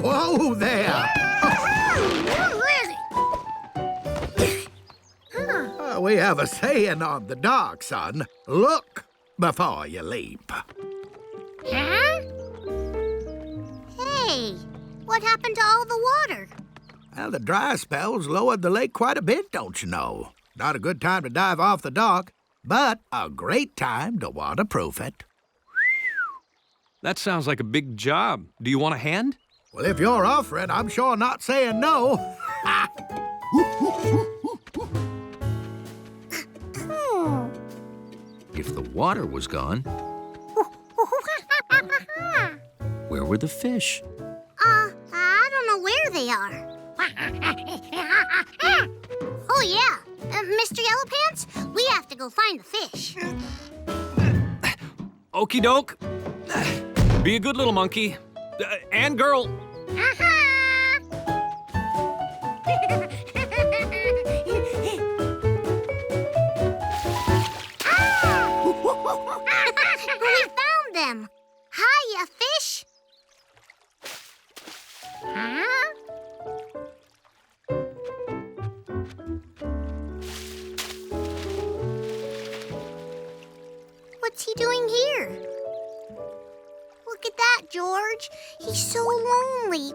Whoa there! We have a saying on the dock, son. Look before you leap. Huh? Hey, what happened to all the water? Well, the dry spells lowered the lake quite a bit, don't you know? Not a good time to dive off the dock, but a great time to waterproof it. That sounds like a big job. Do you want a hand? Well, if you're offering, I'm sure not saying no. If the water was gone, where were the fish? I don't know where they are. Oh, yeah. Mr. Yellowpants, we have to go find the fish. Okie doke. Be a good little monkey. And girl. We found them. Hiya, fish. Huh? What's he doing here? Look at that, George. He's so lonely.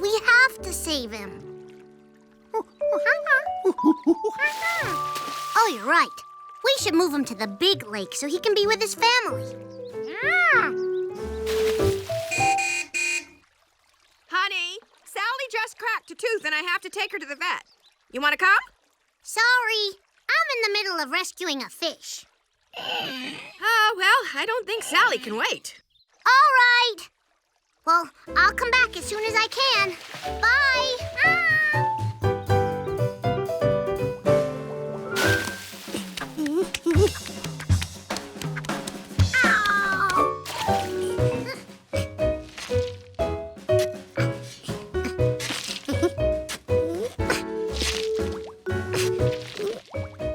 We have to save him. Oh, you're right. We should move him to the big lake so he can be with his family. Honey, Sally just cracked a tooth and I have to take her to the vet. You want to come? Sorry, I'm in the middle of rescuing a fish. Oh, well, I don't think Sally can wait. All right. Well, I'll come back as soon as I can. Bye.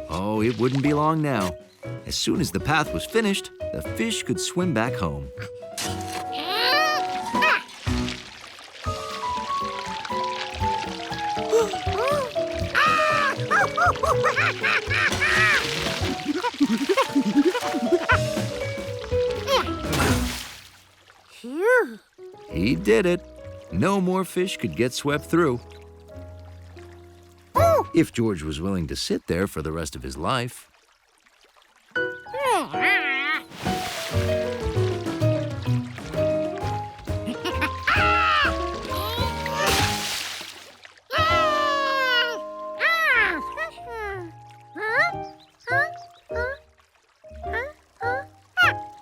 Oh, it wouldn't be long now. As soon as the path was finished, the fish could swim back home. He did it. No more fish could get swept through. If George was willing to sit there for the rest of his life.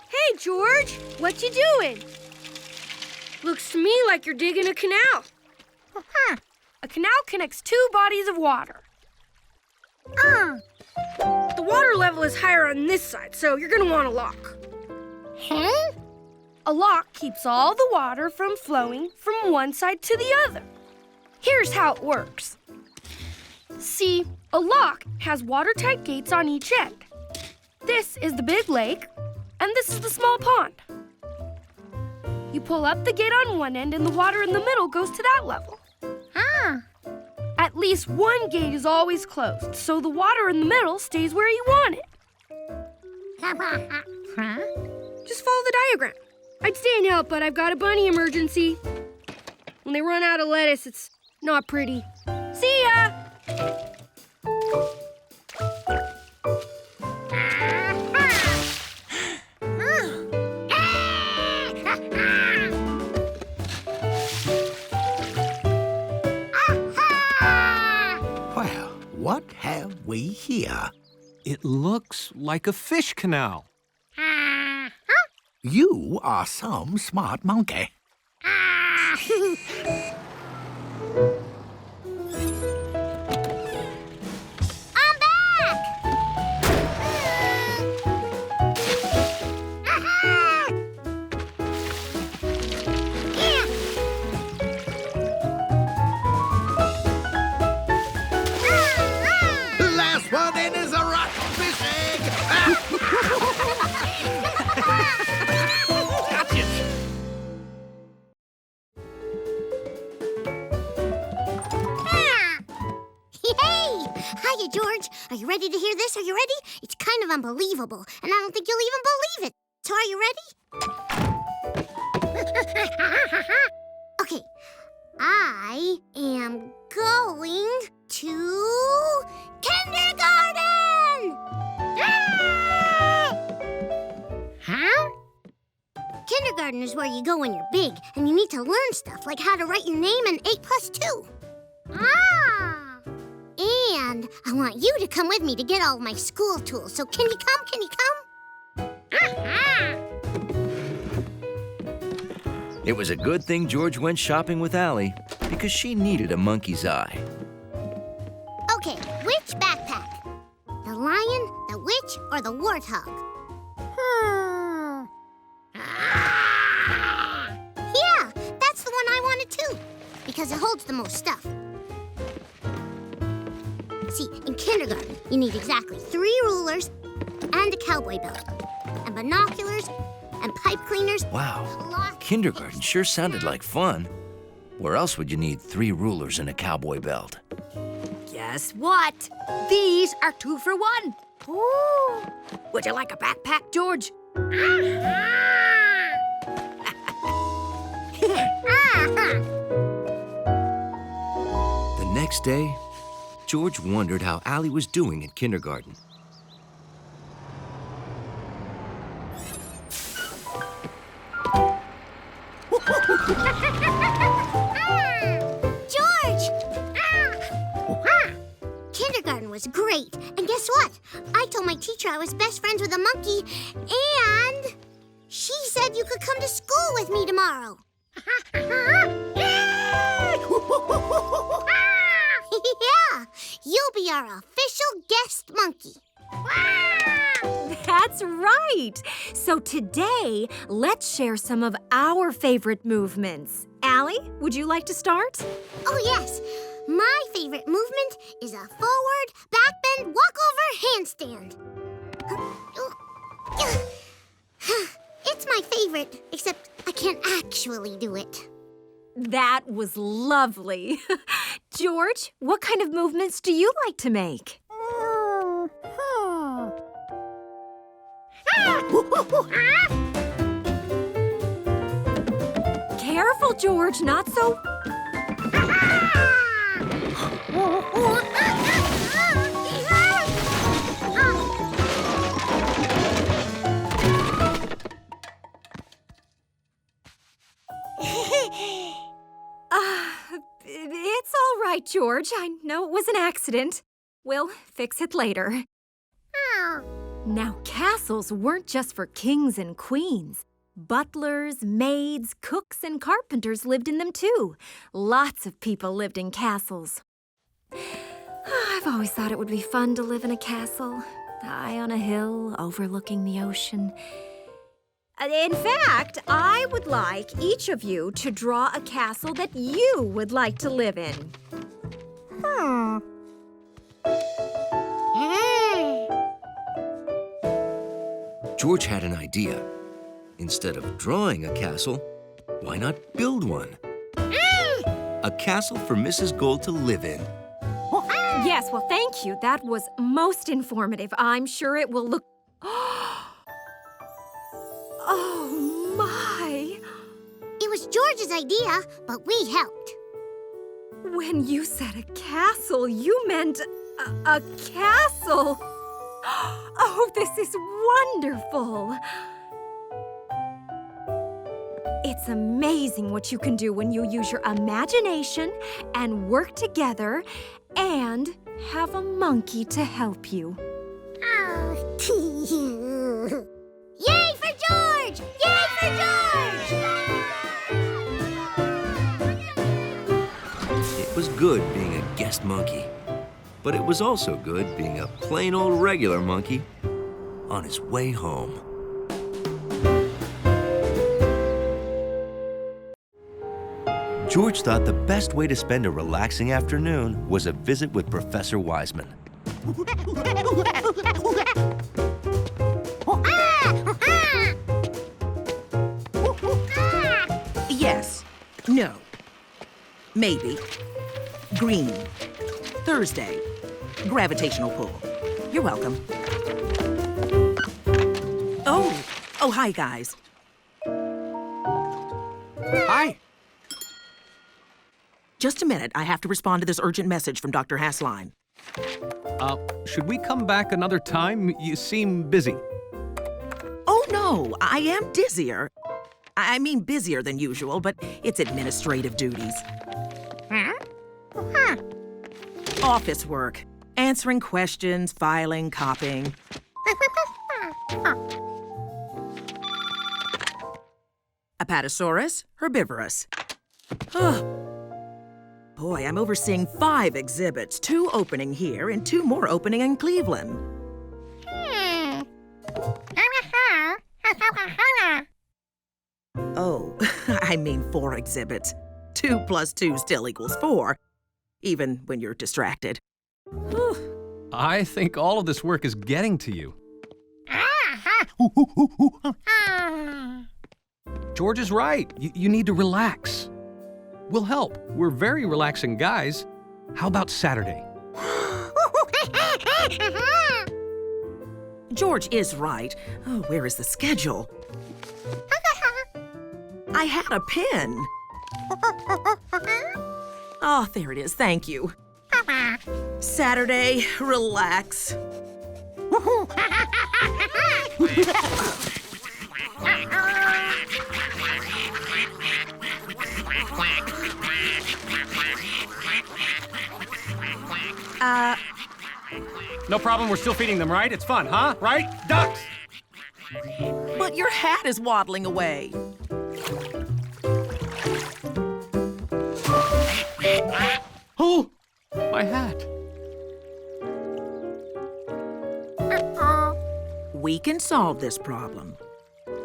Hey, George, what you doing? Looks to me like you're digging a canal. A canal connects two bodies of water. The water level is higher on this side, so you're gonna want a lock. Huh? A lock keeps all the water from flowing from one side to the other. Here's how it works. See, a lock has watertight gates on each end. This is the big lake, and this is the small pond. You pull up the gate on one end, and the water in the middle goes to that level. At least one gate is always closed, so the water in the middle stays where you want it. Just follow the diagram. I'd stay and help, but I've got a bunny emergency. When they run out of lettuce, it's not pretty. See ya! Well, what have we here? It looks like a fish canal. You are some smart monkey. I'm back! Last one in is a rotten fish egg. Hiya, George. Are you ready to hear this? Are you ready? It's kind of unbelievable, and I don't think you'll even believe it. So are you ready? Okay. I am going to kindergarten! Huh? Kindergarten is where you go when you're big, and you need to learn stuff like how to write your name and 8 plus 2. Ah! And I want you to come with me to get all of my school tools. So can you come? Can you come? It was a good thing George went shopping with Allie because she needed a monkey's eye. Okay, which backpack? The lion, the witch, or the warthog? Yeah, that's the one I wanted too, because it holds the most stuff. See, in kindergarten, you need exactly 3 rulers and a cowboy belt, and binoculars, and pipe cleaners. Wow, kindergarten sure sounded like fun. Where else would you need 3 rulers and a cowboy belt? Guess what? These are 2 for 1. Ooh. Would you like a backpack, George? The next day, George wondered how Allie was doing in kindergarten. George! Kindergarten was great. And guess what? I told my teacher I was best friends with a monkey, and she said you could come to school with me tomorrow. Yeah, you'll be our official guest monkey. That's right. So today, let's share some of our favorite movements. Allie, would you like to start? Oh, yes. My favorite movement is a forward, backbend, walkover, handstand. It's my favorite, except I can't actually do it. That was lovely. George, what kind of movements do you like to make? Careful, George, not so... It's all right, George. I know it was an accident. We'll fix it later. Now, castles weren't just for kings and queens. Butlers, maids, cooks, and carpenters lived in them too. Lots of people lived in castles. I've always thought it would be fun to live in a castle, high on a hill overlooking the ocean. In fact, I would like each of you to draw a castle that you would like to live in. George had an idea. Instead of drawing a castle, why not build one? A castle for Mrs. Gold to live in. Yes, well, thank you. That was most informative. I'm sure it will look... Oh, my! It was George's idea, but we helped. When you said a castle, you meant a castle. Oh, this is wonderful. It's amazing what you can do when you use your imagination and work together and have a monkey to help you. Yay for George! Yay for George! It was good being a guest monkey, but it was also good being a plain old regular monkey on his way home. George thought the best way to spend a relaxing afternoon was a visit with Professor Wiseman. Yes. No. Maybe. Green. Thursday. Gravitational pull. You're welcome. Oh, hi, guys. Hi. Just a minute. I have to respond to this urgent message from Dr. Hassline. Should we come back another time? You seem busy. Oh, no, I am dizzier. I mean busier than usual, but it's administrative duties. Office work. Answering questions, filing, copying. Apatosaurus, herbivorous. Boy, I'm overseeing 5 exhibits, 2 opening here and 2 more opening in Cleveland. Oh, I mean 4 exhibits. 2 plus 2 still equals 4, even when you're distracted. I think all of this work is getting to you. George is right. You need to relax. We'll help. We're very relaxing guys. How about Saturday? George is right. Oh, where is the schedule? I had a pen. Oh, there it is. Thank you. Saturday, relax. No problem, we're still feeding them, right? It's fun, huh? Right? Ducks! But your hat is waddling away. Oh! My hat. We can solve this problem.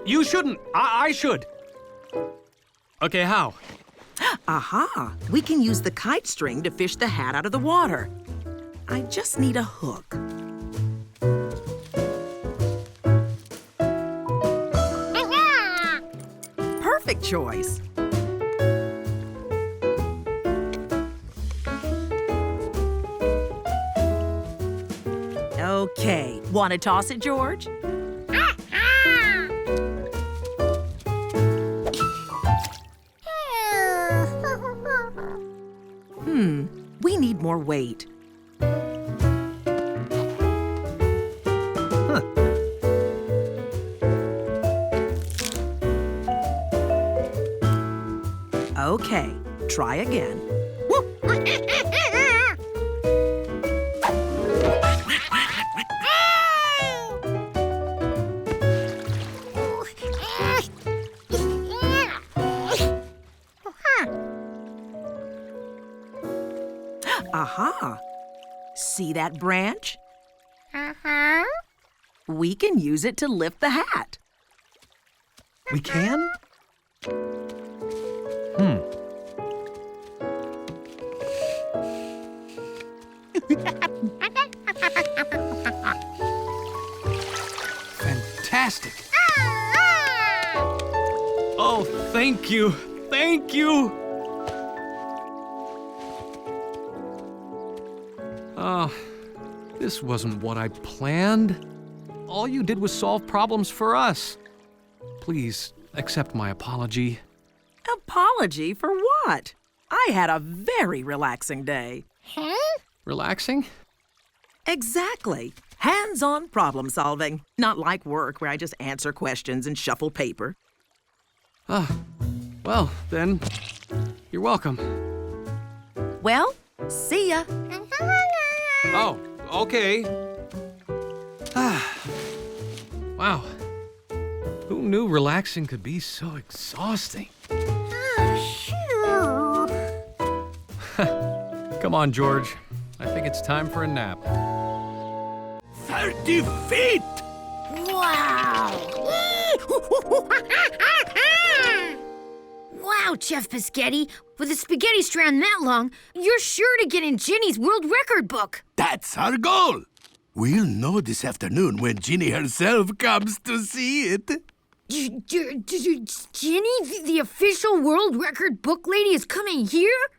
You shouldn't. I should. Okay, how? Aha! We can use the kite string to fish the hat out of the water. I just need a hook. Perfect choice. Okay, want to toss it, George? We need more weight. Okay, try again. Aha! See that branch? We can use it to lift the hat. We can? Fantastic. Oh, thank you. Thank you. This wasn't what I planned. All you did was solve problems for us. Please accept my apology. Apology for what? I had a very relaxing day. Relaxing? Exactly. Hands-on problem solving. Not like work where I just answer questions and shuffle paper. Well, then, you're welcome. Well, see ya. Oh, okay. Wow. Who knew relaxing could be so exhausting? Come on, George. I think it's time for a nap. 30 feet! Wow! Wow, Chef Biscotti. With a spaghetti strand that long, you're sure to get in Ginny's world record book. That's our goal. We'll know this afternoon when Ginny herself comes to see it. Ginny, the official world record book lady, is coming here?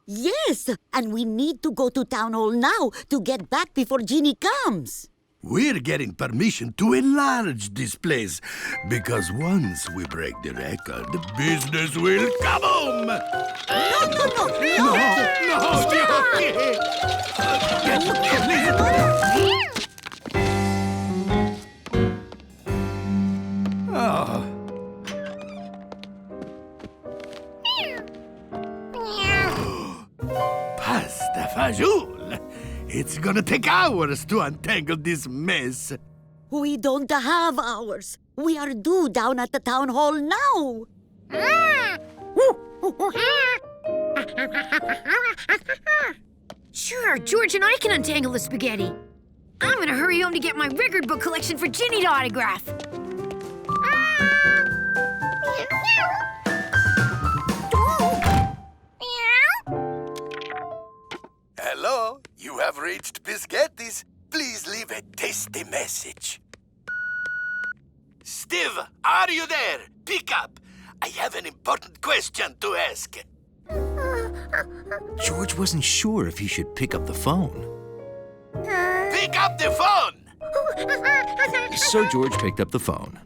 Yes, and we need to go to Town Hall now to get back before Ginny comes. We're getting permission to enlarge this place, because once we break the record, business will come home! Oh. Pasta fagioli! It's gonna take hours to untangle this mess. We don't have hours. We are due down at the Town Hall now. Sure, George and I can untangle the spaghetti. I'm gonna hurry home to get my record book collection for Ginny to autograph. Hello, you have reached Biscetti's. Please leave a tasty message. Steve, are you there? Pick up. I have an important question to ask. George wasn't sure if he should pick up the phone. Pick up the phone! So George picked up the phone.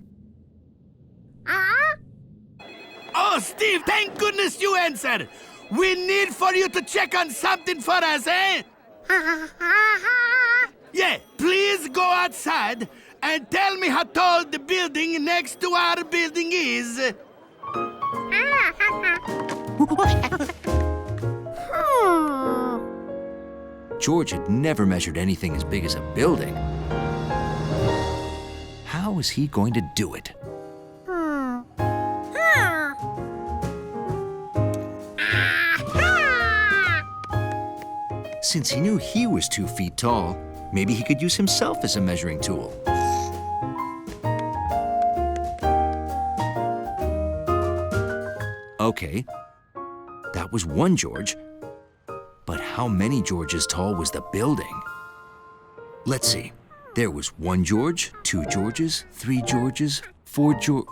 Oh, Steve, thank goodness you answered. We need for you to check on something for us, eh? Yeah, please go outside and tell me how tall the building next to our building is. George had never measured anything as big as a building. How was he going to do it? Since he knew he was 2 feet tall, maybe he could use himself as a measuring tool. Okay, that was one George. But how many Georges tall was the building? Let's see. There was 1 George, 2 Georges, 3 Georges, 4 George...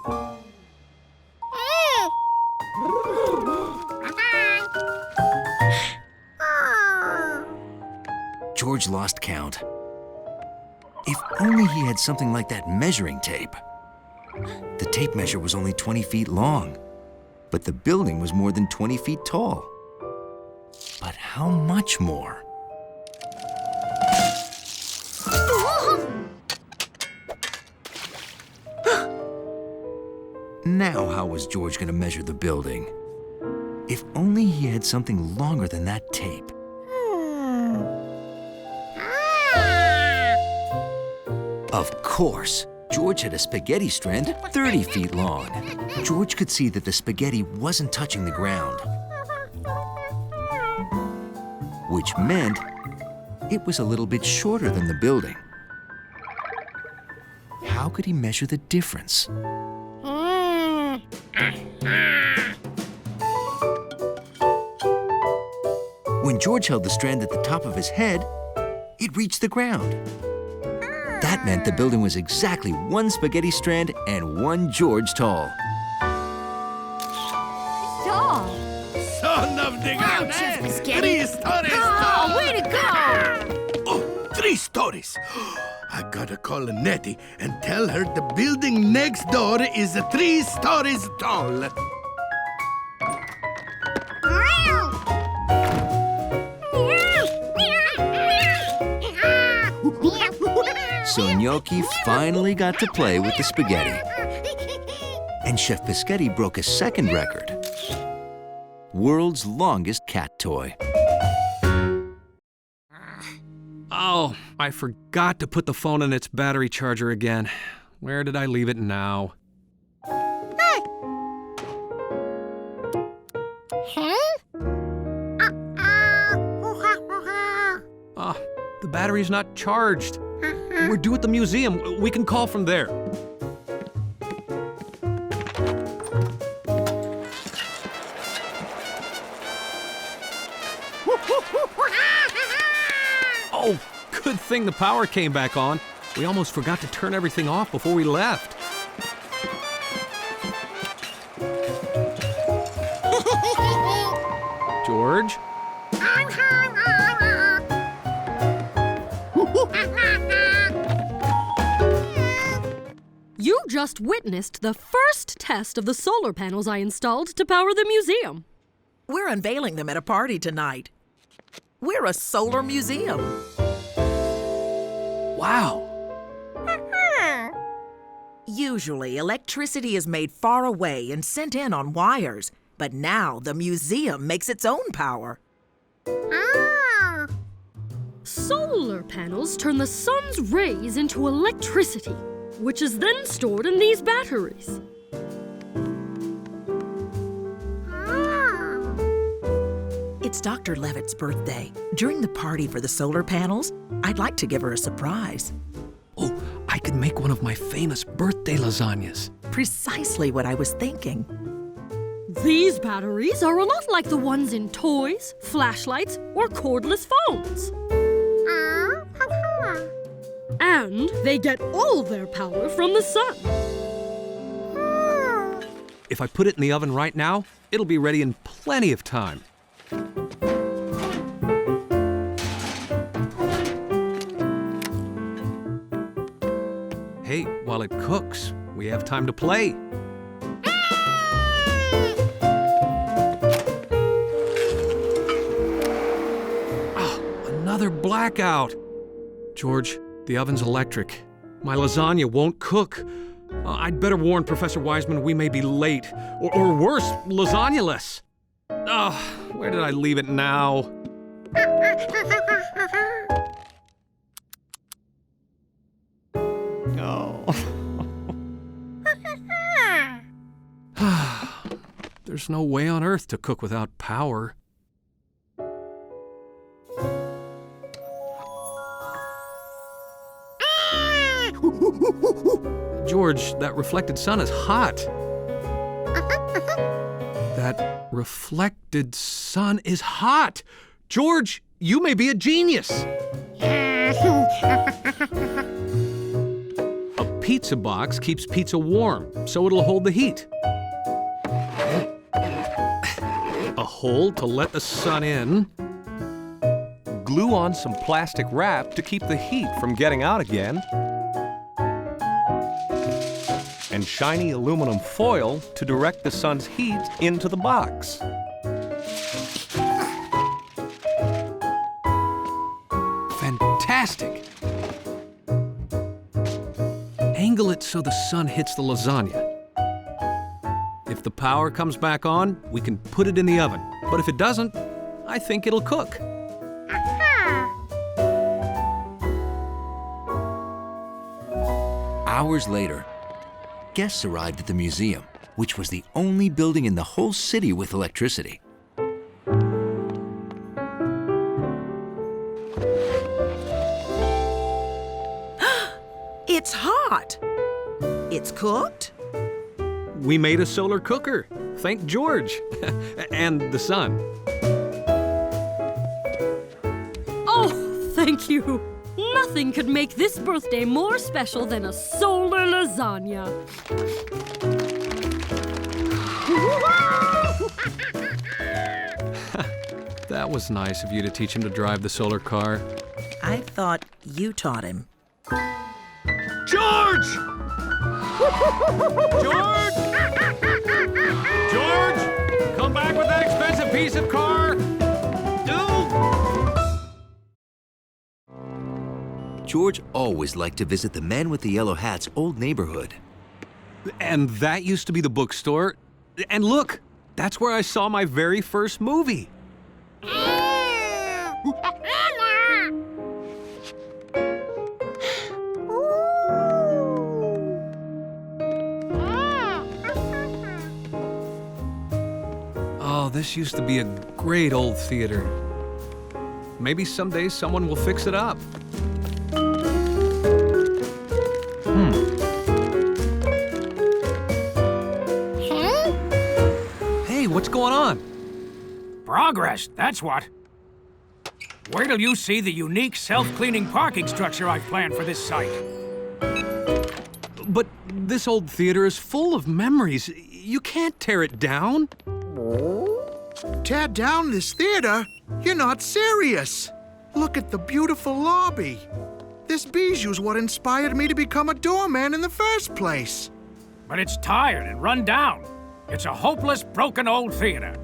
George lost count. If only he had something like that measuring tape. The tape measure was only 20 feet long, but the building was more than 20 feet tall. But how much more? Now how was George going to measure the building? If only he had something longer than that tape. Of course, George had a spaghetti strand 30 feet long. George could see that the spaghetti wasn't touching the ground, which meant it was a little bit shorter than the building. How could he measure the difference? When George held the strand at the top of his head, it reached the ground. That meant the building was exactly 1 spaghetti strand and 1 George tall. Tall. Son of the gun, eh? 3 stories Oh, tall. way to go! Oh, 3 stories. I gotta call Nettie and tell her the building next door is 3 stories tall. So Gnocchi finally got to play with the spaghetti. And Chef Biscotti broke a second record. World's longest cat toy. Oh, I forgot to put the phone in its battery charger again. Where did I leave it now? Oh, the battery's not charged. We're due at the museum. We can call from there. Oh, good thing the power came back on. We almost forgot to turn everything off before we left. George? You just witnessed the first test of the solar panels I installed to power the museum. We're unveiling them at a party tonight. We're a solar museum. Wow. Usually, electricity is made far away and sent in on wires, but now the museum makes its own power. Solar panels turn the sun's rays into electricity, which is then stored in these batteries. It's Dr. Levitt's birthday. During the party for the solar panels, I'd like to give her a surprise. Oh, I could make one of my famous birthday lasagnas. Precisely what I was thinking. These batteries are a lot like the ones in toys, flashlights, or cordless phones. And they get all their power from the sun. If I put it in the oven right now, it'll be ready in plenty of time. Hey, while it cooks, we have time to play. Another blackout. George, the oven's electric. My lasagna won't cook. I'd better warn Professor Wiseman we may be late. Or worse, lasagna-less. Where did I leave it now? There's no way on earth to cook without power. George, that reflected sun is hot. That reflected sun is hot. George, you may be a genius. A pizza box keeps pizza warm, so it'll hold the heat. A hole to let the sun in. Glue on some plastic wrap to keep the heat from getting out again. And shiny aluminum foil to direct the sun's heat into the box. Fantastic! Angle it so the sun hits the lasagna. If the power comes back on, we can put it in the oven. But if it doesn't, I think it'll cook. Hours later, guests arrived at the museum, which was the only building in the whole city with electricity. It's hot. It's cooked. We made a solar cooker. Thank George. And the sun. Oh, thank you. Nothing could make this birthday more special than a solar lasagna. That was nice of you to teach him to drive the solar car. I thought you taught him. George! George! George! Come back with that expensive piece of car! George always liked to visit the man with the yellow hat's old neighborhood. And that used to be the bookstore. And look, that's where I saw my very first movie. Oh, this used to be a great old theater. Maybe someday someone will fix it up. Hey, what's going on? Progress, that's what. Wait till you see the unique self-cleaning parking structure I've planned for this site. But this old theater is full of memories. You can't tear it down. Tear down this theater? You're not serious. Look at the beautiful lobby. This bijou's what inspired me to become a doorman in the first place. But it's tired and run down. It's a hopeless, broken old theater.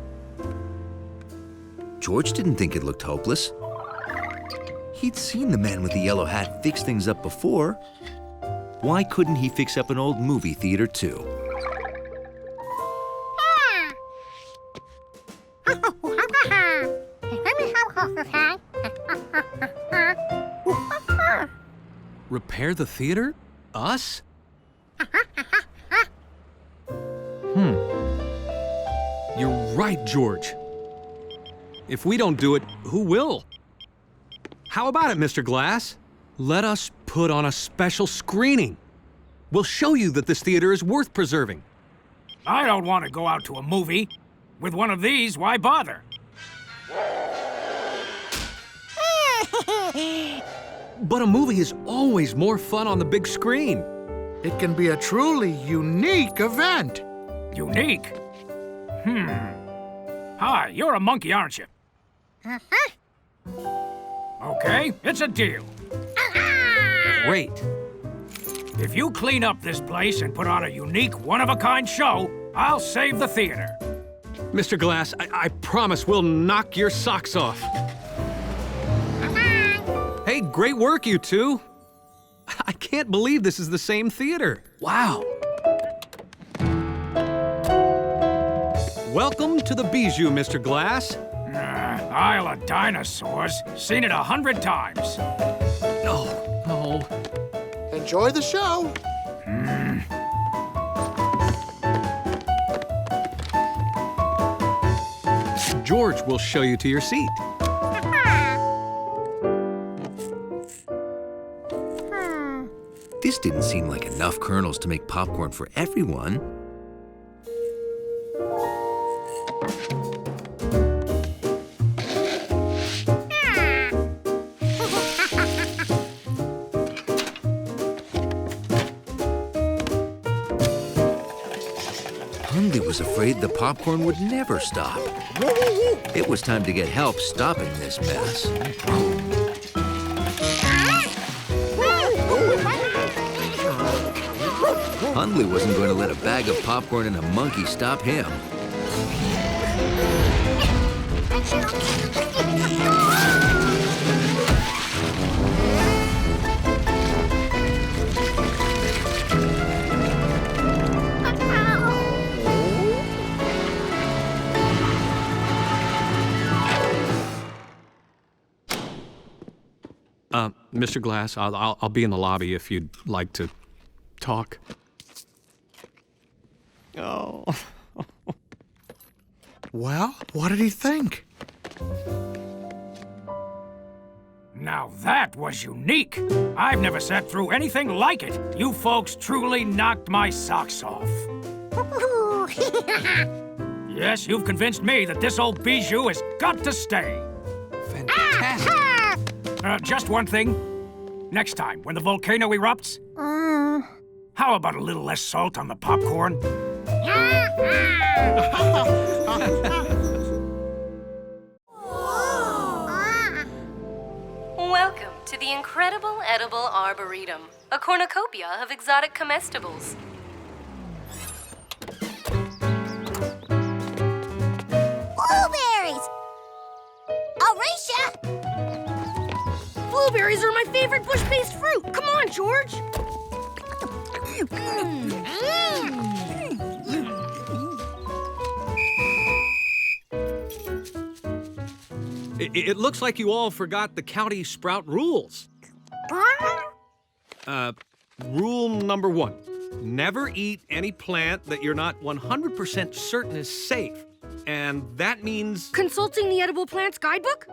George didn't think it looked hopeless. He'd seen the man with the yellow hat fix things up before. Why couldn't he fix up an old movie theater, too? Repair the theater? Us? You're right, George. If we don't do it, who will? How about it, Mr. Glass? Let us put on a special screening. We'll show you that this theater is worth preserving. I don't want to go out to a movie. With one of these, why bother? But a movie is always more fun on the big screen. It can be a truly unique event. Unique? Hi, you're a monkey, aren't you? Okay, it's a deal. Great. If you clean up this place and put on a unique, one-of-a-kind show, I'll save the theater. Mr. Glass, I promise we'll knock your socks off. Hey, great work, you two. I can't believe this is the same theater. Wow. Welcome to the Bijou, Mr. Glass. Isle of Dinosaurs. Seen it 100 times. No. Enjoy the show. George will show you to your seat. This didn't seem like enough kernels to make popcorn for everyone. Hundley was afraid the popcorn would never stop. It was time to get help stopping this mess. Hundley wasn't going to let a bag of popcorn and a monkey stop him. Mr. Glass, I'll be in the lobby if you'd like to talk. Oh. Well, what did he think? Now that was unique. I've never sat through anything like it. You folks truly knocked my socks off. Yes, you've convinced me that this old bijou has got to stay. Fantastic. Just one thing. Next time, when the volcano erupts, how about a little less salt on the popcorn? Welcome to the incredible edible Arboretum, a cornucopia of exotic comestibles. Blueberries! Alicia! Blueberries are my favorite bush-based fruit. Come on, George. It looks like you all forgot the county sprout rules. Rule number 1. Never eat any plant that you're not 100% certain is safe. And that means... Consulting the Edible Plants Guidebook?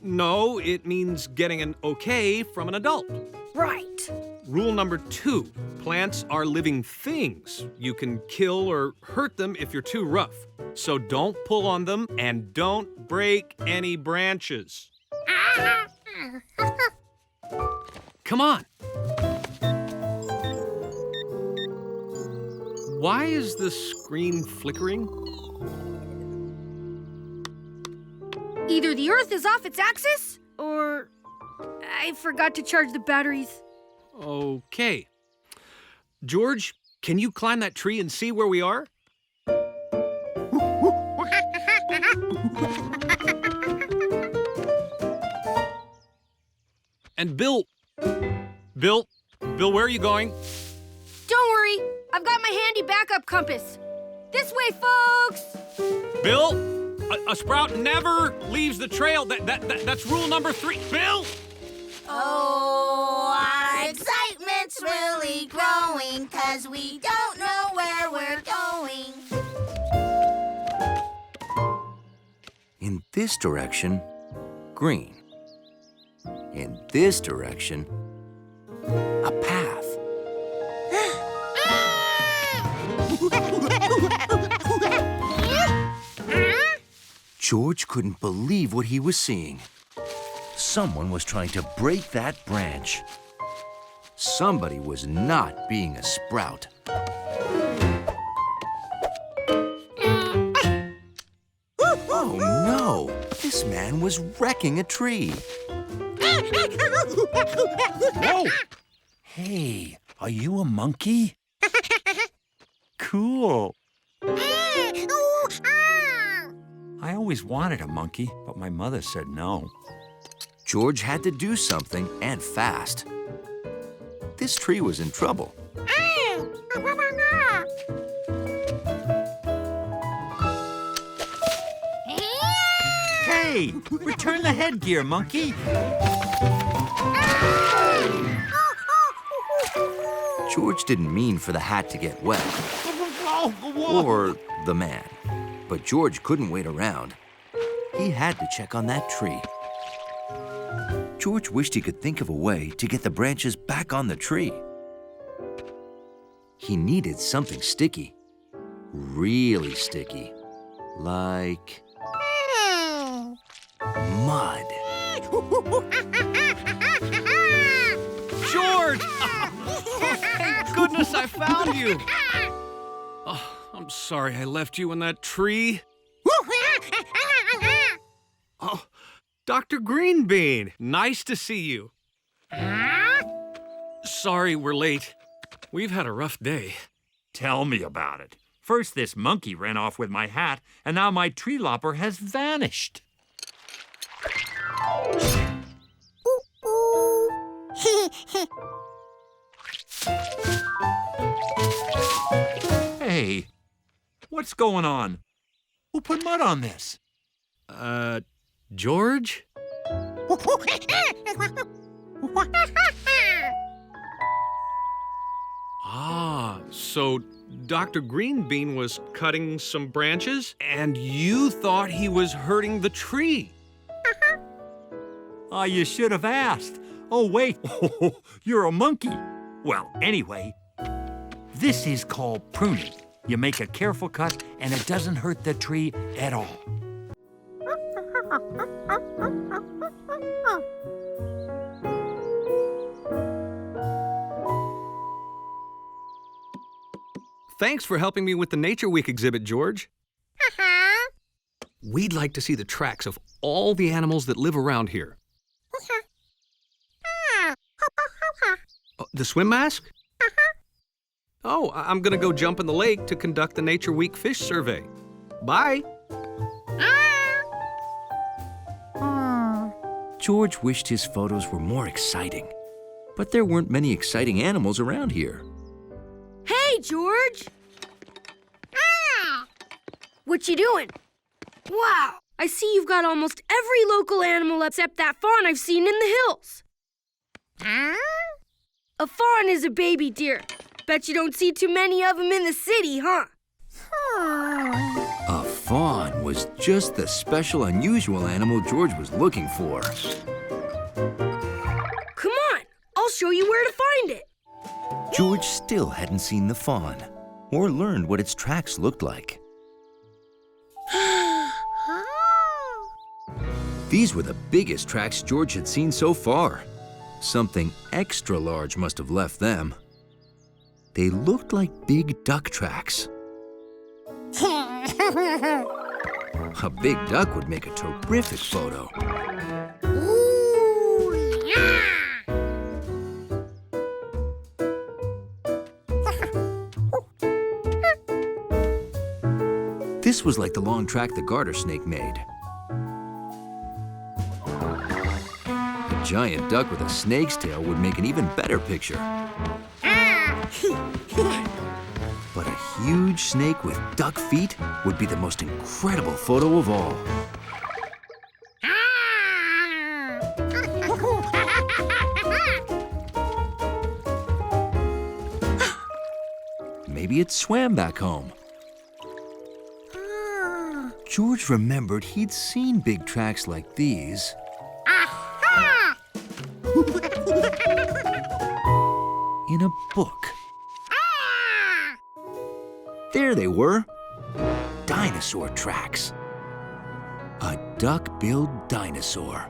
No, it means getting an okay from an adult. Right. Rule number 2. Plants are living things. You can kill or hurt them if you're too rough. So don't pull on them and don't break any branches. Come on. Why is the screen flickering? Either the Earth is off its axis, or I forgot to charge the batteries. Okay. George, can you climb that tree and see where we are? And Bill, where are you going? Don't worry, I've got my handy backup compass. This way, folks! Bill, a sprout never leaves the trail. That's rule number 3. Bill! Oh, our excitement's really growing, 'cause we don't know where we're going. In this direction, green. In this direction, a path. George couldn't believe what he was seeing. Someone was trying to break that branch. Somebody was not being a sprout. Oh no! This man was wrecking a tree. Whoa! Hey, are you a monkey? Cool. I always wanted a monkey, but my mother said no. George had to do something, and fast. This tree was in trouble. Hey, return the headgear, monkey. George didn't mean for the hat to get wet. Or the man. But George couldn't wait around. He had to check on that tree. George wished he could think of a way to get the branches back on the tree. He needed something sticky. Really sticky. Like mud. George! Thank goodness I found you. Oh, I'm sorry I left you in that tree. Oh, Dr. Greenbean, nice to see you. Sorry we're late. We've had a rough day. Tell me about it. First this monkey ran off with my hat, and now my tree lopper has vanished. Hey, what's going on? Who put mud on this? George? Ah, so Dr. Greenbean was cutting some branches, and you thought he was hurting the tree. Ah, you should have asked. Oh, wait, you're a monkey. Well, anyway, this is called pruning. You make a careful cut, and it doesn't hurt the tree at all. Thanks for helping me with the Nature Week exhibit, George. We'd like to see the tracks of all the animals that live around here. The swim mask? Oh, I'm gonna go jump in the lake to conduct the Nature Week fish survey. Bye. George wished his photos were more exciting, but there weren't many exciting animals around here. Hey, George! What you doing? Wow, I see you've got almost every local animal except that fawn I've seen in the hills. A fawn is a baby deer. Bet you don't see too many of them in the city, huh? A fawn was just the special, unusual animal George was looking for. Come on, I'll show you where to find it. George still hadn't seen the fawn or learned what its tracks looked like. These were the biggest tracks George had seen so far. Something extra large must have left them. They looked like big duck tracks. A big duck would make a terrific photo. Ooh, yeah! This was like the long track the garter snake made. A giant duck with a snake's tail would make an even better picture. But a huge snake with duck feet would be the most incredible photo of all. Maybe it swam back home. George remembered he'd seen big tracks like these in a book. There they were, dinosaur tracks. A duck-billed dinosaur.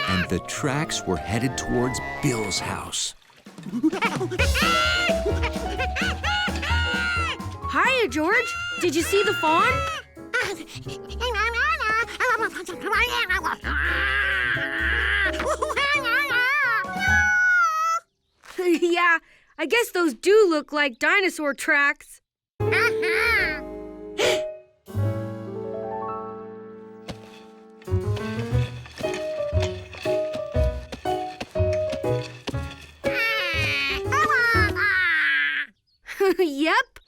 And the tracks were headed towards Bill's house. Hiya, George. Did you see the fawn? Yeah, I guess those do look like dinosaur tracks. Yep.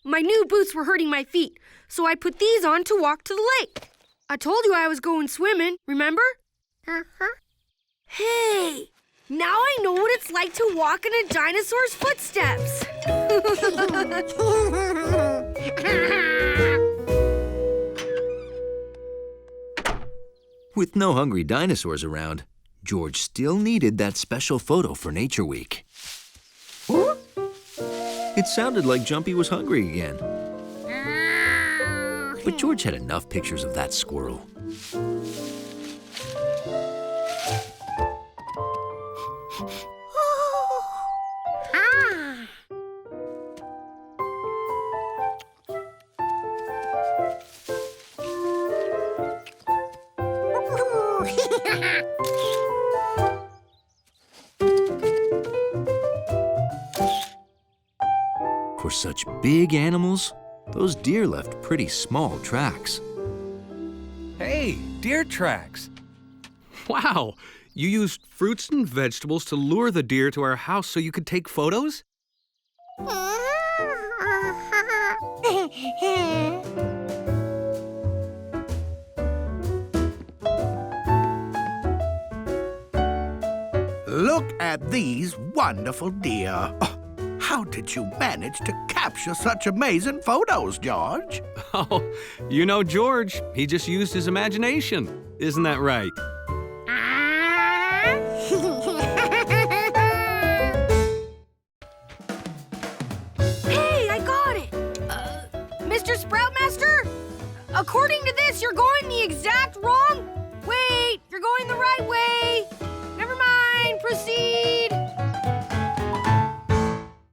My new boots were hurting my feet, so I put these on to walk to the lake. I told you I was going swimming, remember? Hey, now I know what it's like to walk in a dinosaur's footsteps. With no hungry dinosaurs around, George still needed that special photo for Nature Week. It sounded like Jumpy was hungry again. But George had enough pictures of that squirrel. For such big animals, those deer left pretty small tracks. Hey, deer tracks. Wow, you used fruits and vegetables to lure the deer to our house so you could take photos? Look at these wonderful deer. Oh, how did you manage to capture such amazing photos, George? Oh, you know George, he just used his imagination. Isn't that right? Hey, I got it! Mr. Sproutmaster? According to this, you're going the exact wrong... Wait, you're going the right way. Never mind, proceed.